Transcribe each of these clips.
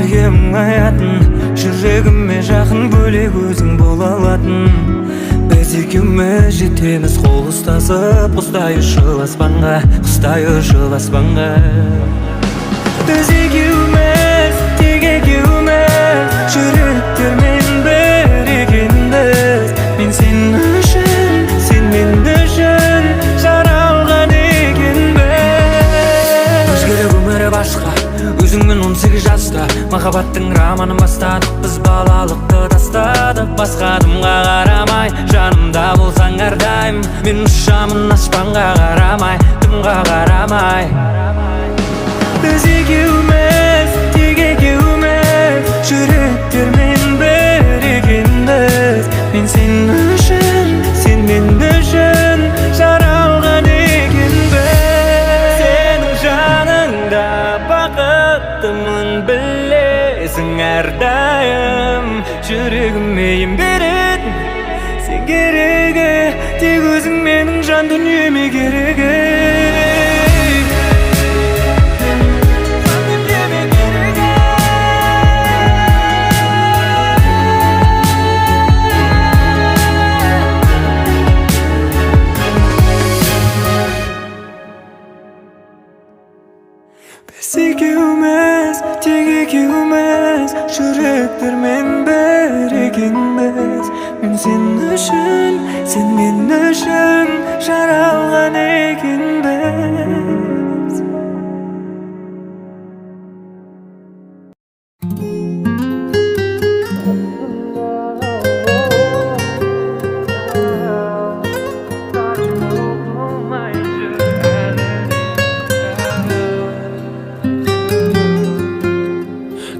бірге мұңаятын, жүрегіме жақын бөлек өзің бола алатын. Біз екеуміз жетеміз қол ұстасып, құстай ұшыл аспанға, құстай ұшыл аспанға. Біз екеуміз, тек екеуміз, жүректермен бір екенбіз. Мен сен үшін, сен мен үшін жаралған екенбіз. Өзгерек өмірі басқа, өзіңмен 18 жаста махаббаттың романын бастадық. Біз балалықты тастадық, басқа адамға қарамай, жанымда болсаң әрдайым. Мен ұшамын аспанға қарамай, дымға қарамай. Біз екеуміз, тек екеуміз, жүректермен бір екенбіз. Мен сен үшін, сен мен үшін жаралған екенбіз. Сенің жаныңда бақыттымын білесің әрдайым. Жүрегіме ем беретін сен керегі, тек өзің менің жан дүниеме керегі. Біз екеуміз, тек екеуміз, жүректермен бір екенбіз. Мен сен үшін, сен мен үшін жаралған екенбіз.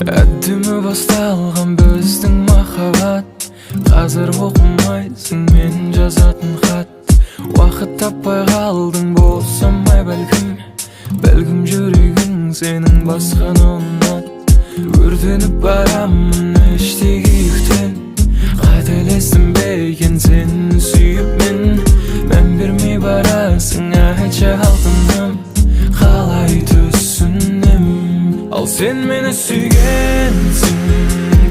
Әдемі басталған біздің махаббат, қазір оқымайсың мен жазатын хат. Уақыт таппай қалдың болсамай бәлкім жүрегің сенің басқаны ұнат. Өртеніп барамын іштегі күйіктен, қателестім бе екен сені сүйіп мән бермей барасың. Айтшы алтыным, қалай түсінем. Ал сен мені сүйгенсің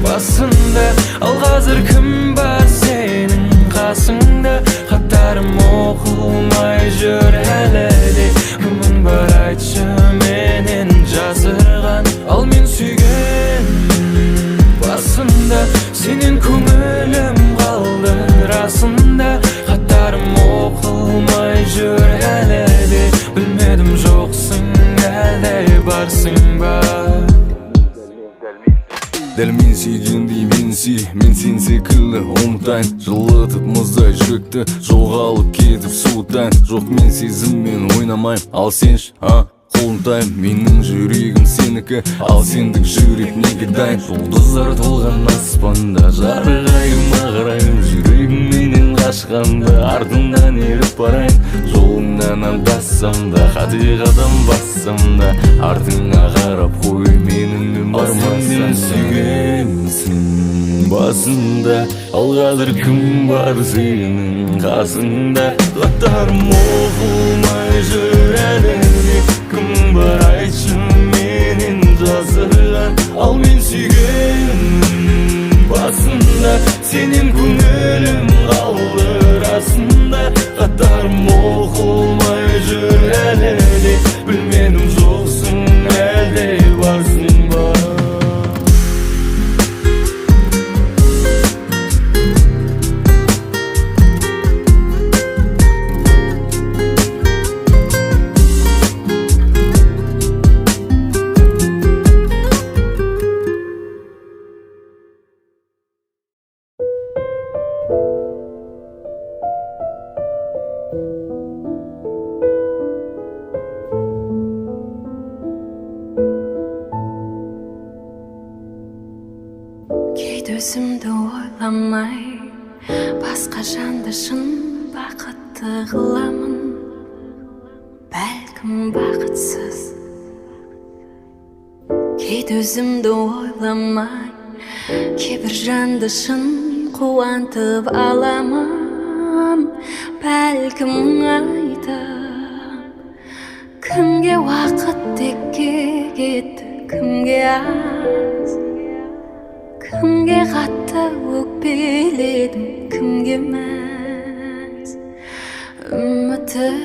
басында, ал қазір кім бар сенің қасыңда? Хаттарым оқылмай жүр әлі де, кімің бар айтшы менен жасырған? Ал мен сүйгенмін басында, сенен көңілім қалды расында. Хаттарым оқылмай жүр әлі де, білмедім жоқсың әлде барсың ба? Дәл мен сүйгендей мен сүй, мен сен секілді ұмытайын. Жылытып мұздай жүректі, жолға алып кетіп суытайын. Жоқ, мен сезіммен ойнамайым, ал сенші, қолымтайым. Менің жүрегім сенікі, ал сендік жүрек неге дайын? Жұлдыздар толған аспанда жарығайым ағырайым. Жүрегім менен қашқанда артымнан еріп барайын. Жолыңнан адассам да, қате қадам бассам да, артыңа қарап қой менің бармасам. Сүйгенсің басында, ал қазір кім бар сенің қасыңда? Хаттарым оқылмай жүр әлі де, кім бар айтшы менен жасырған? Ал мен сүйгенмін басында, сенен көңілім қалды расында. Хаттарым оқылмай жүр әлі де, білмедім жоқсың әлде барсың ба? Кейде өзімді ойламай, басқа жанды шын бақытты қыламын. Бәлкім бақытсыз. Кейде өзімді ойламай, кейбір жанды шын қуантып аламын. Бәлкім айтып, кімге уақыт текке кетті, кімге аз. Kimge katı ökpeledim, kimge emez. Ümitim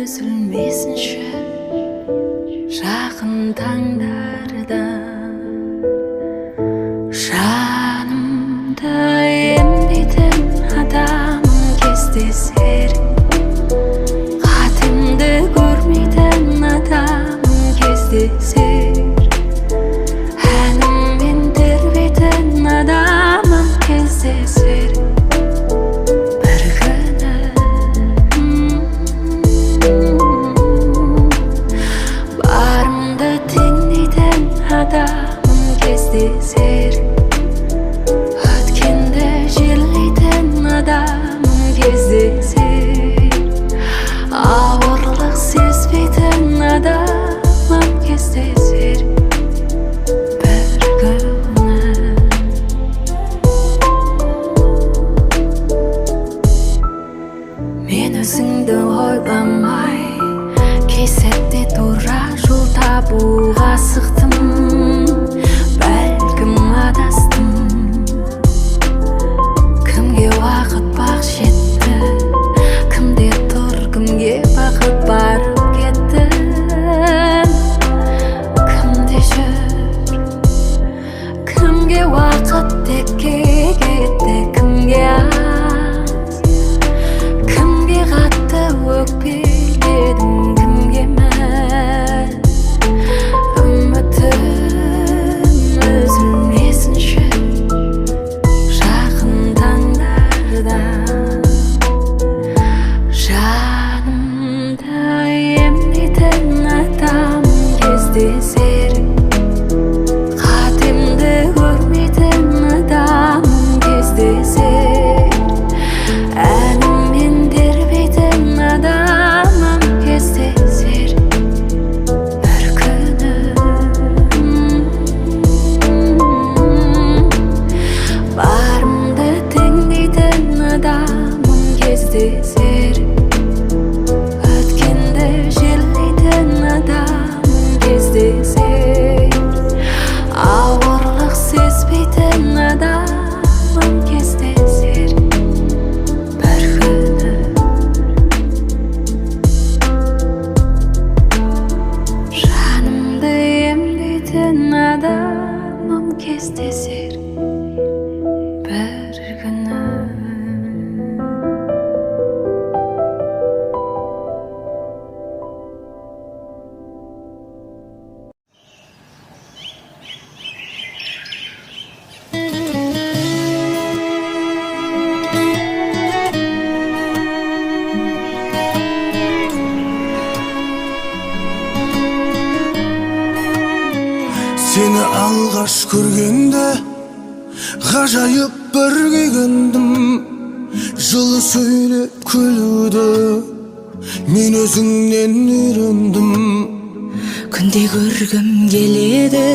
üzülmesinşi жақын таңдарда. Жанымды емдейтін адамым кездесер, қатемді көрмейтін адамым кездесер, әніммен тербейтін адамым кездесер бір күні. Барымды теңдейтін адамым кездесер, өткенді жерлейтін адамым кездесер, ауырлық сезбейтін адамым кездесер бір күні. Мен өзіңді ойламай кей сәтте тура жол табуға асықтым, бәлкім адастым. Кімге уақыт бақ жетті, кімде тұр, кімге бақыт барып кетті, кімде жүр, кімге уақыт текке кетті, кімге аз, кімге қатты өкпеледім, кімге мәз. Үмітім үзілмесінші жақын таңдарда. Жанымды емдейтін адамым кездесер, қатемді көрмейтін адамым кездесер, әніммен тербейтін адамым кездесер бір күні. Барымды теңдейтін адамым кездесер, өткенді жерлейтін адамым кездесер, ауырлық сезбейтін адамым кездесер бір күні. Жанымды емдейтін адамым кездесер бір күні. Seni alғаш көргенде ғажайып бір күйгендім. Жылы сөйлеп күлуді мен өзіңнен үйрендім. Күнде көргім келеді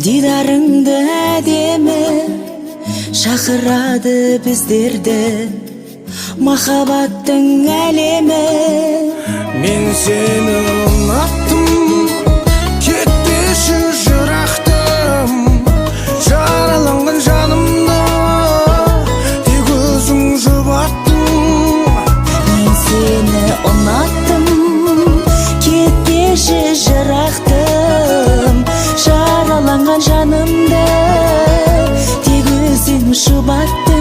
дидарыңды әдемі, шақырады біздерді махаббаттың әлемі. Мен сені ұнаттым, кетпеші жырақтым, жараланған жанымды тек өзің жұбаттың. Мен сені ұнаттым, кетпеші жырақтым, жараланған жанымды тек өзің жұбаттың.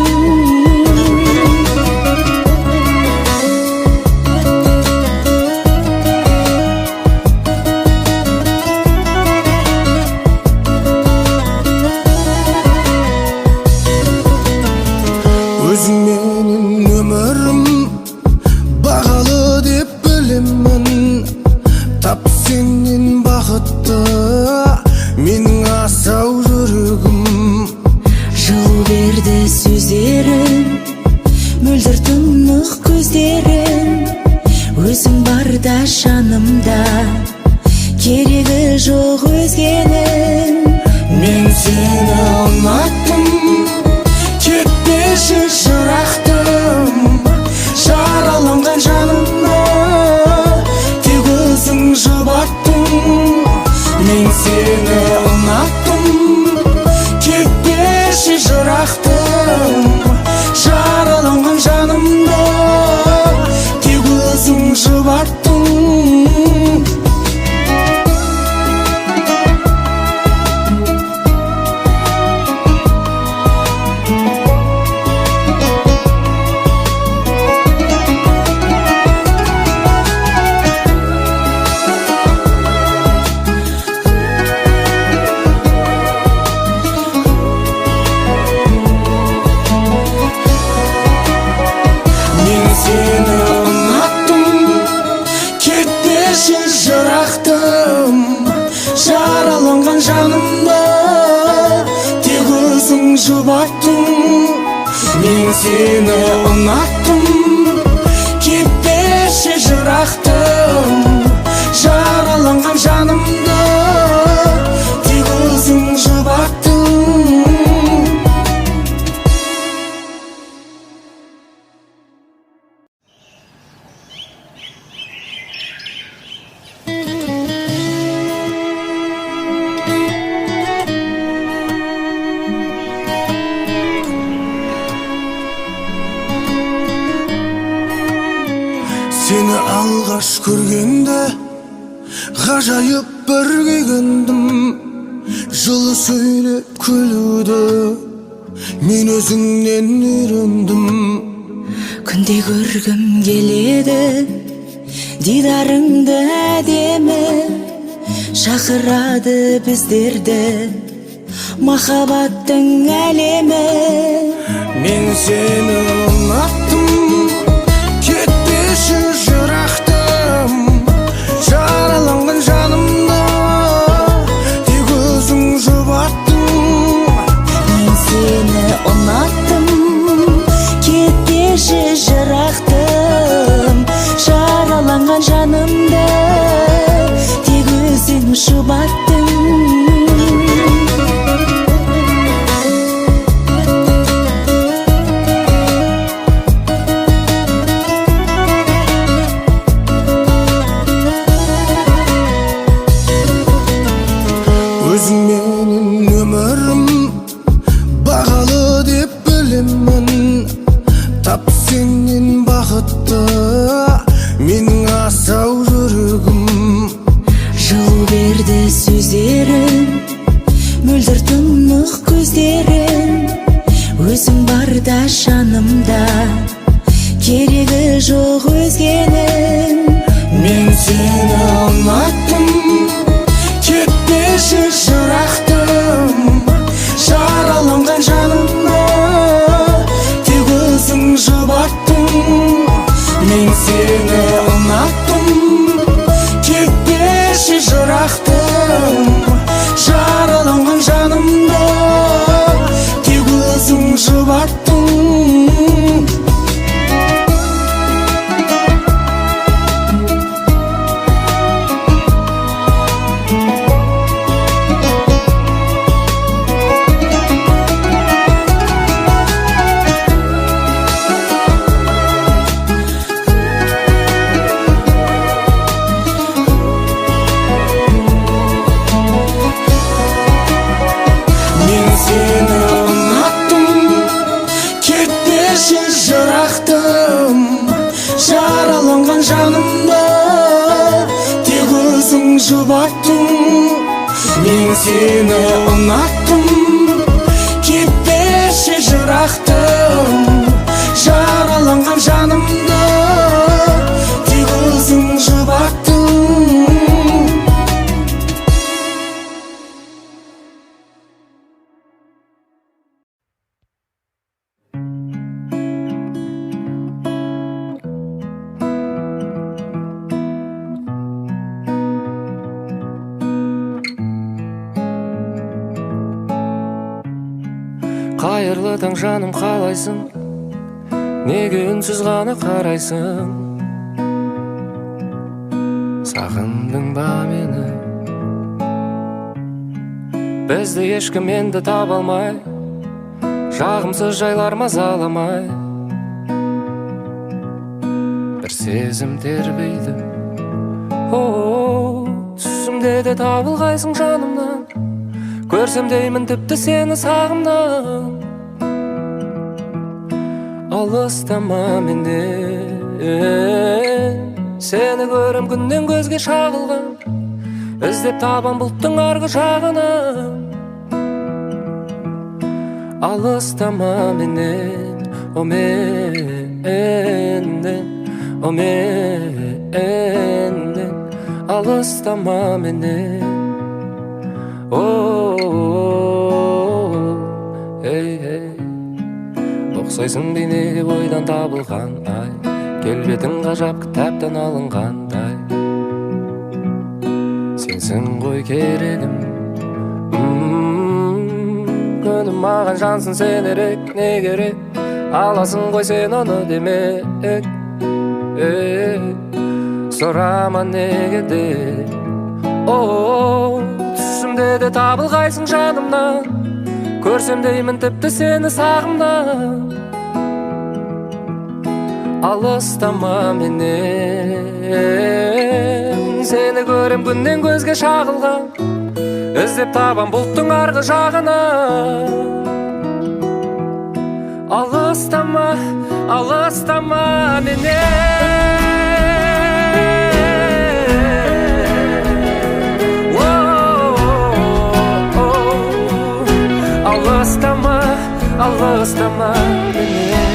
жараланған жанымды тек өзің жұбаттың. Мен сені ұнаттым, кетпеші жырақтым. Жараланған жанымды тек өзің жұбаттың. Seni alғаш көргенде ғажайып бір күйгендім. Жылы сөйлеп күлуді мен өзіңнен үйрендім. Күнде көргім келеді дидарыңды әдемі, шақырады біздерді махаббаттың әлемі. Мен сені ұнаттым, кетпеші жырақтым. Жараланған жанымды тек өзің жұбаттың. Мен сені ұнаттым, кетпеші жырақтым. Жараланған жанымды тек өзің жұбаттың. Өзің менің өмірім бағалы деп білемін. Тап сенен бақытты менің асау жүрегім. Жыл берді сөздерің, мөлдір тұнық көздерің. Өзің барда жанымда, керегі жоқ өзгенің. Мен сені ұнаттым, кетпеші жырақтым. Жараланған жанымды тек өзің жұбаттың. Мен сені ұнаттым, кетпеші жырақтым. Жараланған жанымды тек өзің жұбаттың. Мен сені ұнаттым, кетпеші жырақтым. Жараланған жанымды тек өзің жұбаттың. Мен сені ұнаттым, кетпеші жырақтым. Жараланған жанымды тек өзің жұбаттың. Қайырлы таң жаным, қалайсың? Неге үнсіз ғана қарайсың? Сағындың ба мені? Бізді ешкім енді таба алмай, жағымсыз жайлар мазаламай. Бір сезім тербейді, түсімде де табылғайсың жанымнан. Көрсем деймін тіпті сені сағымнан. Алыстама менден, сені көрем күннен көзге шағылған. Іздеп табан бұлттың арғы жағынан. Алыстама менен, о менден, о менден. Алыстама менен, ұқсайсың бейнеге бойдан табылғандай, келбетің ғажап кітаптан алынғандай. Сенсің ғой керегім, маған жансың сен ерек, не керек? Аласың ғой сен оны демек. Сұрама неге де. Түсімде де табылғайсың жанымнан, көрсем деймін тіпті сені сағымнан. Алыстама менен, сені көрем күннен көзге шағылған, іздеп табам бұлттың арғы жағына. Алыстама, алыстама менен. Алыстама, алыстама менен.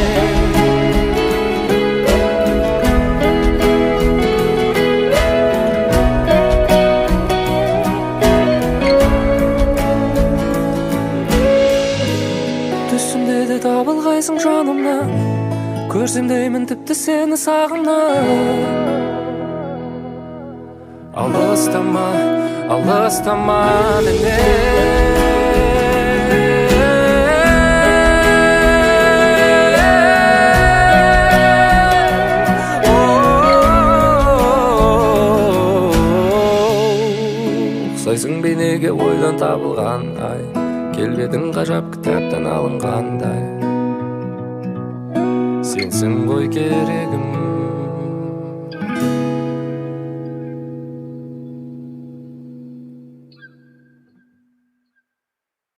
Түсімде де табылғайсың жанымнан, көрсем деймін тіпті сені сағымнан. Алыстама, алыстама менен. Ұқсайсың бейнеге ойдан табылғандай, келбедің ғажап кітаптан алынғандай. Сенсің ғой керегім.